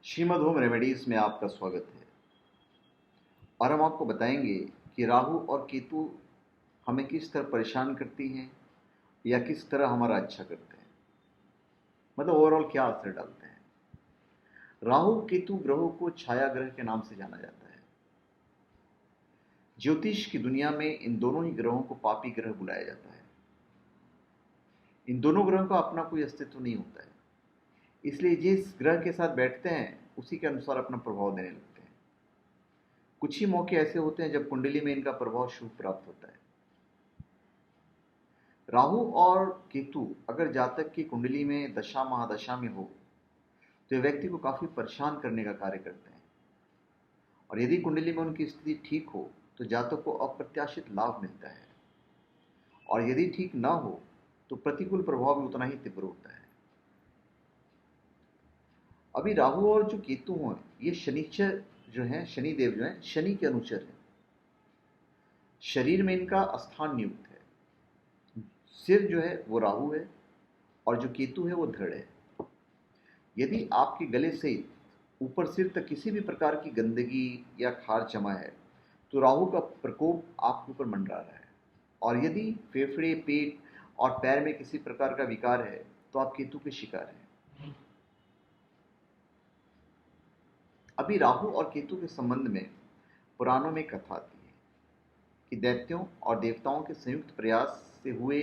Shrimad home remedies में आपका स्वागत है। और हम आपको बताएंगे कि राहु और केतु हमें किस तरह परेशान करती हैं या किस तरह हमारा अच्छा करते हैं, मतलब ओवरऑल क्या असर डालते हैं। राहु केतु ग्रहों को छाया ग्रह के नाम से जाना जाता है। ज्योतिष की दुनिया में इन दोनों ही ग्रहों को पापी ग्रह बुलाया जाता है। इन दोनों ग्रहों का अपना कोई अस्तित्व नहीं होता है, इसलिए जिस ग्रह के साथ बैठते हैं उसी के अनुसार अपना प्रभाव देने लगते हैं। कुछ ही मौके ऐसे होते हैं जब कुंडली में इनका प्रभाव शुभ प्राप्त होता है। राहु और केतु अगर जातक की कुंडली में दशा महादशा में हो तो ये व्यक्ति को काफी परेशान करने का कार्य करते हैं। और यदि कुंडली में उनकी स्थिति ठीक हो तो जातक को अप्रत्याशित लाभ मिलता है, और यदि ठीक ना हो तो प्रतिकूल प्रभाव भी उतना ही तीव्र होता है। अभी राहु और जो केतु हैं ये शनिचर जो है, शनिदेव जो है शनि के अनुचर है। शरीर में इनका स्थान नियुक्त है। सिर जो है वो राहु है और जो केतु है वो धड़ है। यदि आपके गले से ऊपर सिर तक किसी भी प्रकार की गंदगी या खार जमा है तो राहु का प्रकोप आपके ऊपर मंडरा रहा है। और यदि फेफड़े, पेट और पैर में किसी प्रकार का विकार है तो आप केतु के शिकार हैं। अभी राहु और केतु के संबंध में पुराणों में कथा आती है कि दैत्यों और देवताओं के संयुक्त प्रयास से हुए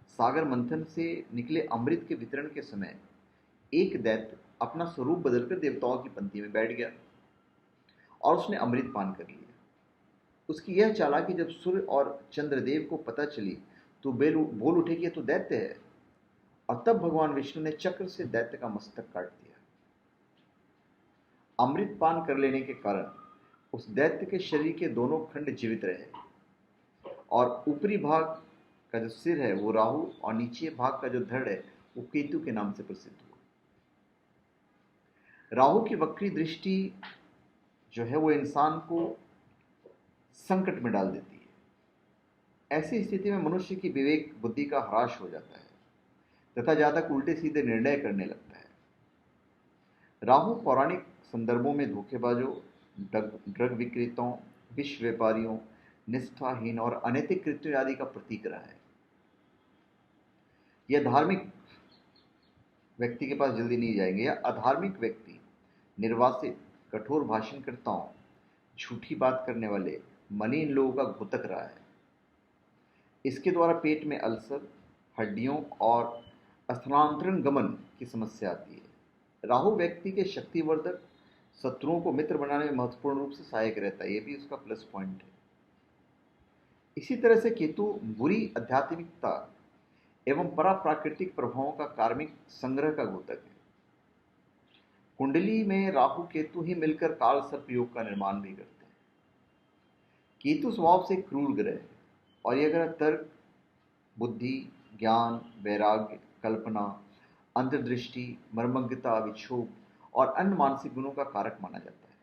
सागर मंथन से निकले अमृत के वितरण के समय एक दैत्य अपना स्वरूप बदलकर देवताओं की पंक्ति में बैठ गया और उसने अमृत पान कर लिया। उसकी यह चालाकी जब सूर्य और चंद्रदेव को पता चली तो बोल उठे कि यह तो दैत्य है, और तब भगवान विष्णु ने चक्र से दैत्य का मस्तक काट दिया। अमृत पान कर लेने के कारण उस दैत्य के शरीर के दोनों खंड जीवित रहे और ऊपरी भाग का जो सिर है वो राहु और नीचे भाग का जो धड़ है वो केतु के नाम से प्रसिद्ध हुआ। राहु की वक्री दृष्टि जो है वो इंसान को संकट में डाल देती है। ऐसी स्थिति में मनुष्य की विवेक बुद्धि का ह्रास हो जाता है तथा जातक उल्टे सीधे निर्णय करने लगता है। राहु पौराणिक संदर्भों में धोखेबाजों, ड्रग विक्रेताओं, विश्व व्यापारियों, निष्ठाहीन और अनैतिक कृत्यों आदि का प्रतीक रहा है। यह धार्मिक व्यक्ति के पास जल्दी नहीं जाएंगे, या अधार्मिक व्यक्ति, निर्वासित, कठोर भाषणकर्ताओं, झूठी बात करने वाले, मलिन लोगों का घुतक रहा है। इसके द्वारा पेट में अल्सर, हड्डियों और स्थानांतरण गमन की समस्या आती है। राहु व्यक्ति के शक्तिवर्धक, शत्रुओं को मित्र बनाने में महत्वपूर्ण रूप से सहायक रहता है, यह भी उसका प्लस पॉइंट है। इसी तरह से केतु बुरी आध्यात्मिकता एवं पराप्राकृतिक प्रभावों का कार्मिक संग्रह का घोतक है। कुंडली में राहु केतु ही मिलकर काल सर्प योग का निर्माण भी करते हैं। केतु स्वभाव से क्रूर ग्रह है और यह ग्रह तर्क, बुद्धि, ज्ञान, वैराग्य, कल्पना, अंतर्दृष्टि, मर्मज्ञता, विक्षोभ और अन्य मानसिक गुणों का कारक माना जाता है।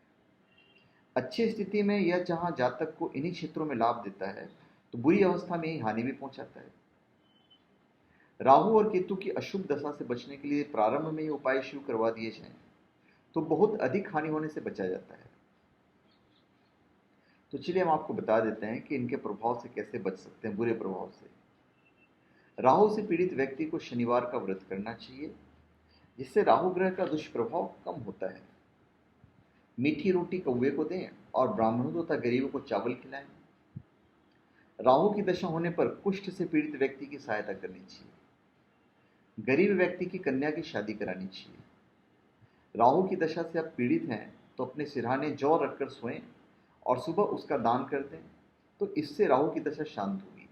अच्छी स्थिति में यह जहां जातक को इन्हीं क्षेत्रों में लाभ देता है तो बुरी अवस्था में ही हानि भी पहुंचाता है। राहु और केतु की अशुभ दशा से बचने के लिए प्रारंभ में ही उपाय शुरू करवा दिए जाएं तो बहुत अधिक हानि होने से बचा जाता है। तो चलिए हम आपको बता देते हैं कि इनके प्रभाव से कैसे बच सकते हैं, बुरे प्रभाव से। राहु से पीड़ित व्यक्ति को शनिवार का व्रत करना चाहिए, जिससे राहु ग्रह का दुष्प्रभाव कम होता है। मीठी रोटी कौवे को दें और ब्राह्मणों तथा गरीबों को चावल खिलाएं। राहु की दशा होने पर कुष्ठ से पीड़ित व्यक्ति की सहायता करनी चाहिए। गरीब व्यक्ति की कन्या की शादी करानी चाहिए। राहु की दशा से आप पीड़ित हैं तो अपने सिरहाने जौ रखकर सोएं और सुबह उसका दान कर दें, तो इससे राहु की दशा शांत होगी।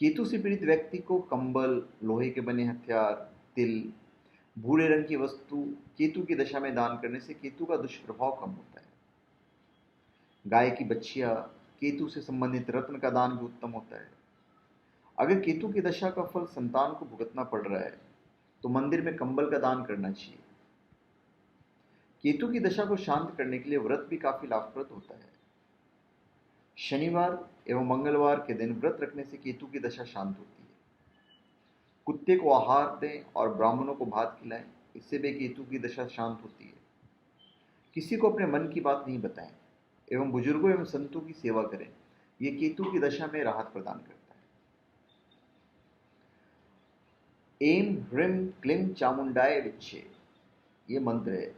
केतु से पीड़ित व्यक्ति को कंबल, लोहे के बने हथियार, तिल, भूरे रंग की वस्तु केतु की दशा में दान करने से केतु का दुष्प्रभाव कम होता है। गाय की बच्चियां, केतु से संबंधित रत्न का दान भी उत्तम होता है। अगर केतु की दशा का फल संतान को भुगतना पड़ रहा है तो मंदिर में कंबल का दान करना चाहिए। केतु की दशा को शांत करने के लिए व्रत भी काफी लाभप्रद होता है। शनिवार एवं मंगलवार के दिन व्रत रखने से केतु की दशा शांत होती है। कुत्ते को आहार दें और ब्राह्मणों को भात खिलाएं। इससे भी केतु की दशा शांत होती है। किसी को अपने मन की बात नहीं बताएं एवं बुजुर्गों एवं संतों की सेवा करें, यह केतु की दशा में राहत प्रदान करता है। एम ह्रीम क्लीम चामुंडाय विच्छे ये मंत्र है।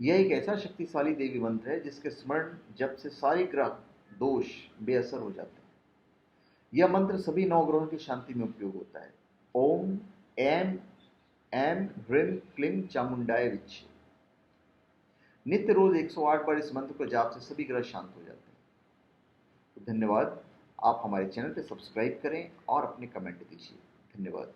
यह एक ऐसा शक्तिशाली देवी मंत्र है जिसके स्मरण जप से सारे ग्रह दोष बेअसर हो जाते हैं। यह मंत्र सभी 9 ग्रहों की शांति में उपयोग होता है। ओम एम एम ह्रीम क्लीम चामुंडाय विच्छे। नित्य रोज 108 बार इस मंत्र को जाप से सभी ग्रह शांत हो जाते हैं। तो धन्यवाद। आप हमारे चैनल पर सब्सक्राइब करें और अपने कमेंट दीजिए। धन्यवाद।